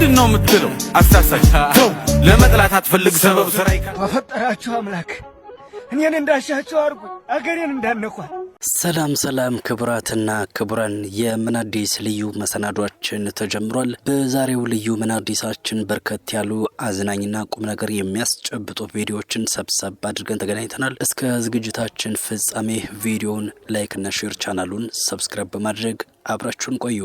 ምንድነው የምትለው አሳሳች ተው ለመጥላት አትፈልግ ሰበብ ስራይ አፈጠራችሁ አምላክ እኔን እንዳሻቸው አርጉ አገሬን እንዳነኳል ሰላም ክብራትና ክብራን የምናዲስ ልዩ መሰናዷችን ተጀምሯል። በዛሬው ልዩ መናዲሳችን በርከት ያሉ አዝናኝና ቁም ነገር የሚያስጨብጡ ቪዲዮዎችን ሰብሰብ አድርገን ተገናኝተናል። እስከ ዝግጅታችን ፍጻሜ ቪዲዮውን ላይክ እና ሼር ቻናሉን ሰብስክራይብ በማድረግ አብራችሁን ቆዩ።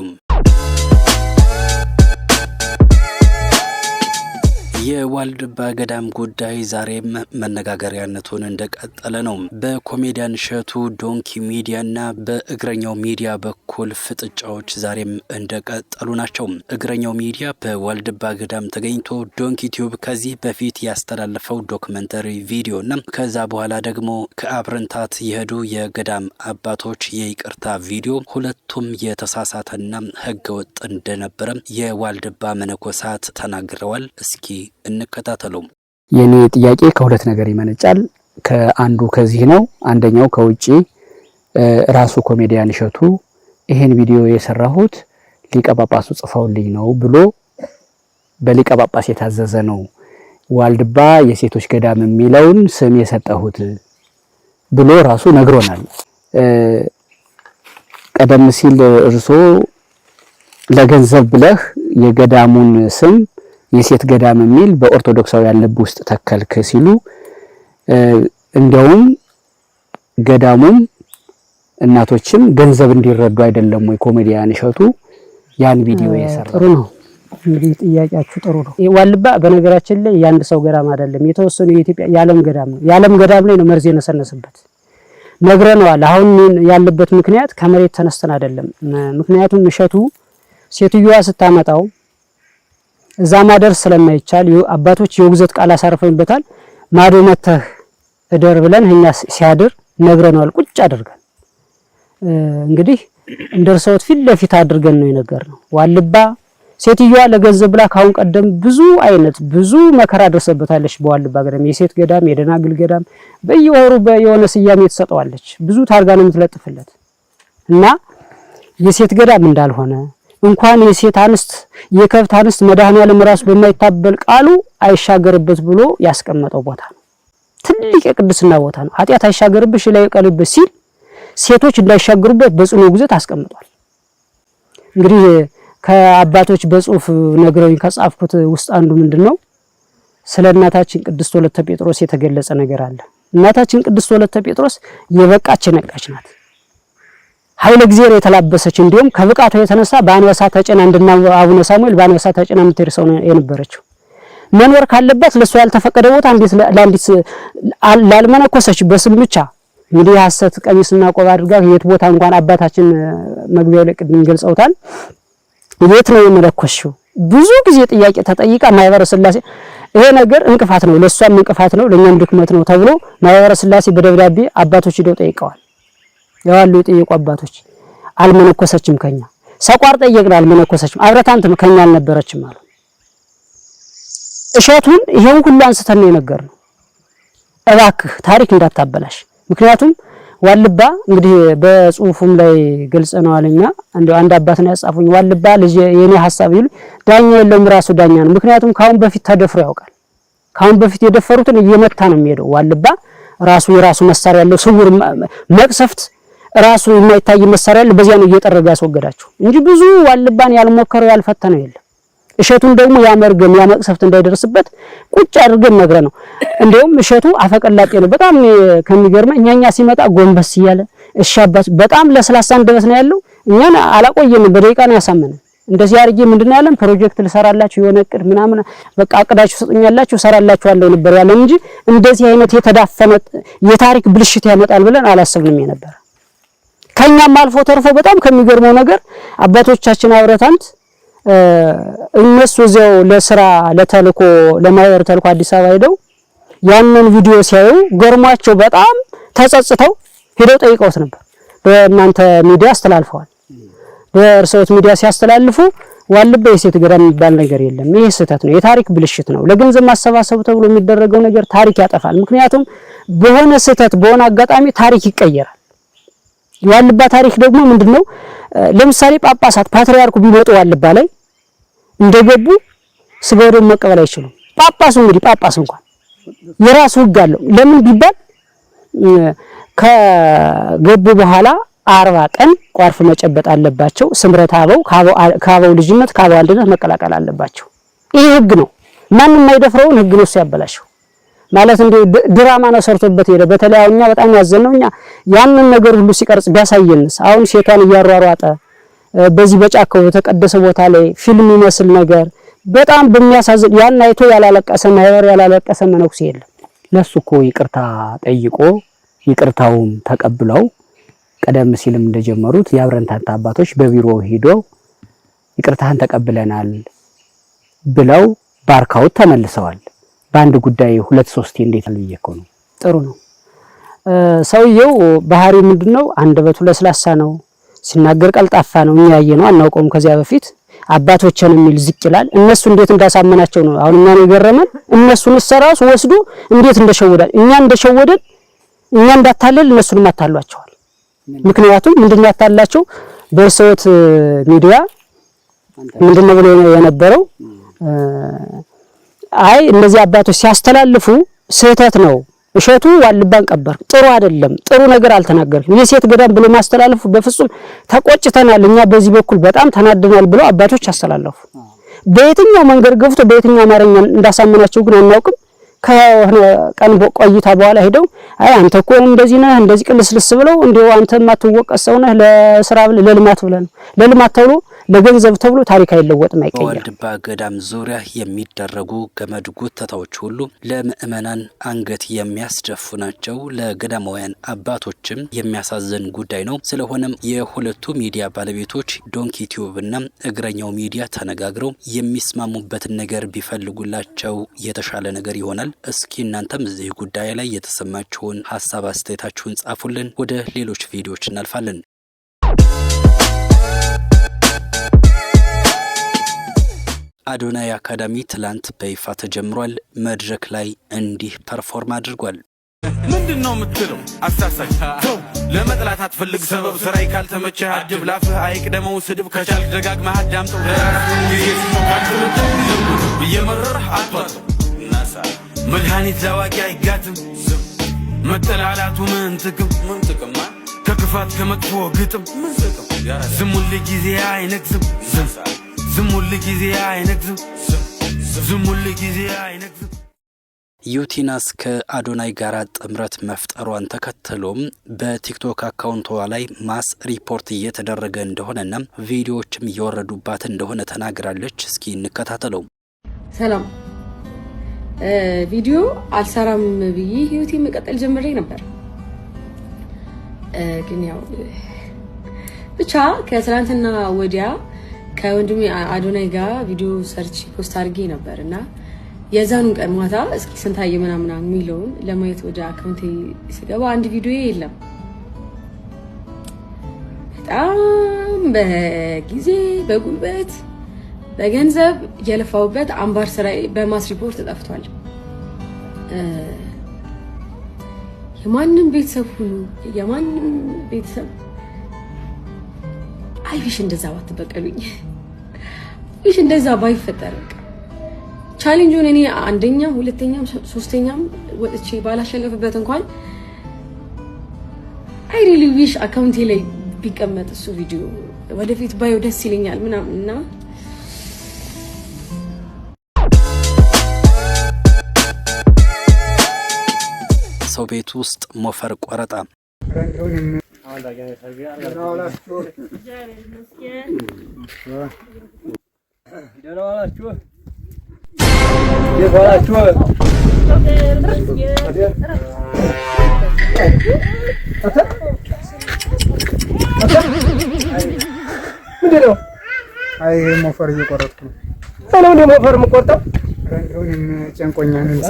የዋልድባ ገዳም ጉዳይ ዛሬም መነጋገሪያነቱን እንደቀጠለ ነው። በኮሜዲያን እሸቱ ዶንኪ ሚዲያና በእግረኛው ሚዲያ በኩል ፍጥጫዎች ዛሬም እንደቀጠሉ ናቸው። እግረኛው ሚዲያ በዋልድባ ገዳም ተገኝቶ ዶንኪ ቲዩብ ከዚህ በፊት ያስተላለፈው ዶክመንተሪ ቪዲዮና ከዛ በኋላ ደግሞ ከአብረንታት የሄዱ የገዳም አባቶች የይቅርታ ቪዲዮ ሁለቱም የተሳሳተና ህገወጥ እንደነበረ የዋልድባ መነኮሳት ተናግረዋል። እስኪ እንከታተለው። የኔ ጥያቄ ከሁለት ነገር ይመነጫል። ከአንዱ ከዚህ ነው። አንደኛው ከውጪ ራሱ ኮሜዲያን እሸቱ ይሄን ቪዲዮ የሰራሁት ሊቀ ጳጳሱ ጽፈውልኝ ነው ብሎ በሊቀ ጳጳስ የታዘዘ ነው ዋልድባ የሴቶች ገዳም የሚለውን ስም የሰጠሁት ብሎ ራሱ ነግሮናል። ቀደም ሲል እርሶ ለገንዘብ ብለህ የገዳሙን ስም የሴት ገዳም የሚል በኦርቶዶክሳውያን ልብ ውስጥ ተከልክ ሲሉ እንደውም ገዳሙም እናቶችም ገንዘብ እንዲረዱ አይደለም ወይ ኮሜዲያን እሸቱ ያን ቪዲዮ የሰራው? ጥሩ ነው። እንግዲህ ጥያቄያችሁ ጥሩ ነው። ዋልድባ በነገራችን ላይ ያንድ ሰው ገዳም አይደለም፣ የተወሰኑ የኢትዮጵያ የዓለም ገዳም ነው። የዓለም ገዳም ላይ ነው መርዝ የነሰነሰበት ነግረነዋል። አሁን ያለበት ምክንያት ከመሬት ተነስተን አይደለም። ምክንያቱም እሸቱ ሴትዮዋ ስታመጣው እዛ ማደር ስለማይቻል አባቶች የውግዘት ቃል አሳርፈንበታል። ማዶ መተህ እደር ብለን እኛ ሲያድር ነግረናል። ቁጭ አድርገን እንግዲህ እንደርሰውት ፊት ለፊት አድርገን ነው የነገርነው። ዋልድባ ሴትዮዋ ለገንዘብ ብላ ካሁን ቀደም ብዙ መከራ ደርሰበታለች። በዋልድባ ገዳም የሴት ገዳም፣ የደናግል ገዳም በየወሩ የሆነ ስያሜ ተሰጠዋለች። ብዙ ታርጋ ነው የምትለጥፍለት እና የሴት ገዳም እንዳልሆነ እንኳን የሴት አንስት የከብት አንስት መድኃኔዓለም ራሱ በማይታበል ቃሉ አይሻገርበት ብሎ ያስቀመጠው ቦታ ነው። ትልቅ የቅድስና ቦታ ነው። ኃጢአት አይሻገርብሽ ላይ ቀልብሽ ሲል ሴቶች እንዳይሻገሩበት በጽኑ ውግዘት አስቀምጧል። እንግዲህ ከአባቶች በጽሁፍ ነግረውኝ ከጻፍኩት ውስጥ አንዱ ምንድነው ስለ እናታችን ቅድስት ወለተ ጴጥሮስ የተገለጸ ነገር አለ። እናታችን ቅድስት ወለተ ጴጥሮስ የበቃች ነቃች ናት። ኃይለ እግዚአብሔር የተላበሰች እንዲሁም ከብቃቷ የተነሳ በአንበሳ ተጨና እንደና አቡነ ሳሙኤል በአንበሳ ተጨና የምትሄድ ሰው የነበረችው መኖር ካለበት ለሷ ያልተፈቀደ ቦታ እንዴት ለአንዲት ላልመነኮሰች በስም ብቻ እንግዲህ ሐሰት ቀሚስና ቆብ አድርጋ የት ቦታ እንኳን አባታችን መግቢያው ላይ ቅድም ገልጸውታል። የት ነው የመለኮስሽው? ብዙ ጊዜ ጥያቄ ተጠይቃ ማህበረ ሥላሴ ይሄ ነገር እንቅፋት ነው፣ ለሷም እንቅፋት ነው፣ ለኛም ድክመት ነው ተብሎ ማህበረ ሥላሴ በደብዳቤ አባቶች ሄደው ጠይቀዋል። ያዋሉ የጠየቁ አባቶች አልመነኮሰችም፣ ከኛ ሰቋር ጠየቅን አልመነኮሰችም፣ አብረታንትም ከኛ አልነበረችም አሉ። እሸቱን ይሄን ሁሉ አንስተን ነው የነገርነው። እባክህ ታሪክ እንዳታበላሽ። ምክንያቱም ዋልድባ እንግዲህ በጽሁፉም ላይ ገልጸናልኛ እንደው አንድ አባት ነው ያጻፉኝ። ዋልድባ ልጅ የኔ ሐሳብ ይሉ ዳኛ የለውም ራሱ ዳኛ ነው። ምክንያቱም ካሁን በፊት ተደፍሮ ያውቃል። ካሁን በፊት የደፈሩትን እየመታ ነው የሚሄደው። ዋልድባ ራሱ የራሱ መሳሪያ ያለው ስውር መቅሰፍት ራሱ የማይታይ መሳሪያ ያለው በዚያ ነው እየጠረገ ያስወገዳቸው እንጂ ብዙ ዋልድባን ያልሞከረው ያልፈተነው የለም። እሸቱን ደግሞ ያመርገም ያመቅሰፍት እንዳይደርስበት ቁጭ አድርገን ነግረን ነው። እንደውም እሸቱ አፈቀላጤ ነው። በጣም ከሚገርመኝ እኛኛ ሲመጣ ጎንበስ ይያለ እሻባች በጣም ለስላሳ እንደበት ነው ያለው። እኛን አላቆየንም፣ በደቂቃ ነው ያሳመነን። እንደዚህ አርጌ ምንድነው ያለን ፕሮጀክት ልሰራላችሁ የሆነ እቅድ ምናምን በቃ አቅዳችሁ ሰጥኛላችሁ ሰራላችኋለሁ ነበር ያለን እንጂ እንደዚህ አይነት የተዳፈነ የታሪክ ብልሽት ያመጣል ብለን አላሰብንም ነበር። ከኛም አልፎ ተርፎ በጣም ከሚገርመው ነገር አባቶቻችን አብረታንት እነሱ እዚያው ለስራ ለተልኮ ለማህበር ተልኮ አዲስ አበባ ሄደው ያንን ቪዲዮ ሲያዩ ገርሟቸው በጣም ተጸጽተው ሄደው ጠይቀውት ነበር። በእናንተ ሚዲያ አስተላልፈዋል። በእርሶት ሚዲያ ሲያስተላልፉ ዋልድባ የሴት ገዳም የሚባል ነገር የለም፣ ይሄ ስህተት ነው፣ የታሪክ ብልሽት ነው፣ ለገንዘብ ማሰባሰብ ተብሎ የሚደረገው ነገር ታሪክ ያጠፋል። ምክንያቱም በሆነ ስህተት በሆነ አጋጣሚ ታሪክ ይቀየራል። ዋልድባ ታሪክ ደግሞ ምንድነው? ለምሳሌ ጳጳሳት ፓትርያርኩ ቢመጡ ዋልድባ ላይ እንደገቡ ስጋው ደግሞ መቀበል አይችሉም። ጳጳሱ እንግዲህ ጳጳስ እንኳን የራሱ ሕግ አለው። ለምን ቢባል ከገቡ በኋላ 40 ቀን ቋርፍ መጨበጥ አለባቸው። ስምረት አበው ከአበው ልጅነት ከአበው አንድነት መቀላቀል አለባቸው። ይሄ ሕግ ነው። ማንም የማይደፍረውን ሕግ ነው ሲያበላሸው ማለት እንደ ድራማ ነው ሰርቶበት ሄደ። በተለይ እኛ በጣም ያዘነው እኛ ያንን ነገር ሁሉ ሲቀርጽ ቢያሳየንስ አሁን ሴቷን እያሯሯጠ በዚህ በጫካው በተቀደሰ ቦታ ላይ ፊልም ይመስል ነገር በጣም በሚያሳዝን ያን አይቶ ያላለቀሰ ማይወር ያላለቀሰ መነኩሴ የለም። ለሱ እኮ ይቅርታ ጠይቆ ይቅርታውን ተቀብለው ቀደም ሲልም እንደጀመሩት የአብረንታንታ አባቶች በቢሮ ሄዶ ይቅርታህን ተቀብለናል ብለው ባርካውት ተመልሰዋል። በአንድ ጉዳይ 2-3 እንዴት አልብየኮ ነው። ጥሩ ነው። ሰውየው ባህሪው ምንድነው? አንደበቱ ለስላሳ ነው። ሲናገር ቀልጣፋ ነው። እኛ ያየነው አናውቀውም። ከዚያ በፊት አባቶችን የሚል ዝቅ ይላል። እነሱ እንዴት እንዳሳመናቸው ነው አሁን እኛ ነው የገረመን። እነሱን ሰራሱ ወስዶ እንዴት እንደሸወዳል። እኛ እንደሸወደን እኛ እንዳታለል እነሱንም አታሏቸዋል። ምክንያቱም ምንድነው ያታላቸው? በሰውት ሚዲያ ምንድነው ብሎ የነበረው? አይ እነዚህ አባቶች ሲያስተላልፉ ስህተት ነው፣ እሸቱ ዋልባን ቀበር ጥሩ አይደለም፣ ጥሩ ነገር አልተናገርም፣ የሴት ገዳም ብሎ ማስተላለፉ በፍጹም ተቆጭተናል፣ እኛ በዚህ በኩል በጣም ተናደናል ብሎ አባቶች አስተላለፉ። በየትኛው መንገድ ገፍቶ በየትኛው አማርኛ እንዳሳመናቸው ግን አናውቅም። ከሆነ ቀን ቆይታ በኋላ ሄደው አይ አንተ እኮ እንደዚህ ነህ እንደዚህ ቅልስልስ ብለው እንደው አንተ ማትወቀስ ሰው ነህ ለስራ ብለህ ለልማት ብለህ ነው ለልማት ተብሎ ለገንዘብ ተብሎ ታሪክ አይለወጥም አይቀየርም። በዋልድባ ገዳም ዙሪያ የሚደረጉ ገመድ ጉተታዎች ሁሉ ለምእመናን አንገት የሚያስደፉ ናቸው። ለገዳማውያን አባቶችም የሚያሳዝን ጉዳይ ነው። ስለሆነም የሁለቱ ሚዲያ ባለቤቶች ዶንኪ ቲዩብ እና እግረኛው ሚዲያ ተነጋግረው የሚስማሙበትን ነገር ቢፈልጉላቸው የተሻለ ነገር ይሆናል። እስኪ እናንተም እዚህ ጉዳይ ላይ የተሰማችሁን ሀሳብ አስተያየታችሁን ጻፉልን። ወደ ሌሎች ቪዲዮዎች እናልፋለን። አዶናይ አካዳሚ ትላንት በይፋ ተጀምሯል። መድረክ ላይ እንዲህ ፐርፎርም አድርጓል። ምንድነው የምትለው? አሳሳች ተው፣ ለመጥላት አትፈልግ ሰበብ። ስራይ ካልተመቸ አድብ፣ ላፍህ አይቅደመው ስድብ። ከቻልክ ደጋግመህ አዳምጠው፣ ጊዜ ሲሞካክልተው እየመረረህ አቷጠው። መድኃኒት ለዋቂ አይጋትም፣ መጠላላቱ ምን ጥቅም? ከክፋት ከመጥፎ ግጥም ዝም ሁል ጊዜ አይነግዝም፣ ዝም ሁል ጊዜ አይነግዝም፣ ዝም ሁል ጊዜ አይነግዝም። ዩቲናስ ከአዶናይ ጋር ጥምረት መፍጠሯን ተከትሎም በቲክቶክ አካውንቷ ላይ ማስ ሪፖርት እየተደረገ እንደሆነና ቪዲዮዎችም እየወረዱባት እንደሆነ ተናግራለች። እስኪ እንከታተለው። ሰላም ቪዲዮ አልሰራም ብዬ ህይወቴ መቀጠል ጀምሬ ነበር። ግን ያው ብቻ ከትላንትና ወዲያ ከወንድሜ አዶናይ ጋር ቪዲዮ ሰርች ፖስት አድርጌ ነበርና የዛኑን ቀን ማታ እስኪ ስንታየ ምናምን የሚለውን ለማየት ወደ አካውንቴ ሲገባ አንድ ቪዲዮ የለም። በጣም በጊዜ በጉልበት በገንዘብ የለፋውበት አምባር ስራዬ በማስ ሪፖርት ተጠፍቷል። የማንም ቤተሰብ ሁሉ የማንም ቤተሰብ አይሽ እንደዛ ባትበቀሉኝ፣ አይሽ እንደዛ ባይፈጠር። ቻሌንጁን እኔ አንደኛም ሁለተኛም ሶስተኛም ወጥቼ ባላሸነፍበት እንኳን አይ ሪሊ ዊሽ አካውንቴ ላይ ቢቀመጥ እሱ ቪዲዮ ወደፊት ባዮ ደስ ይለኛል ምናምንና ሰው ቤት ውስጥ ሞፈር ቆረጣ። አይ ሞፈር እየቆረጥኩ ነው። ሰላም ነው ሞፈር የምቆርጠው ጨንቆኛ ነው።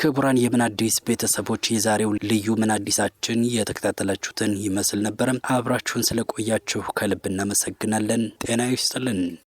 ክቡራን የምን አዲስ ቤተሰቦች የዛሬው ልዩ ምን አዲሳችን የተከታተላችሁትን ይመስል ነበር። አብራችሁን ስለቆያችሁ ከልብ እናመሰግናለን። ጤና ይስጥልን።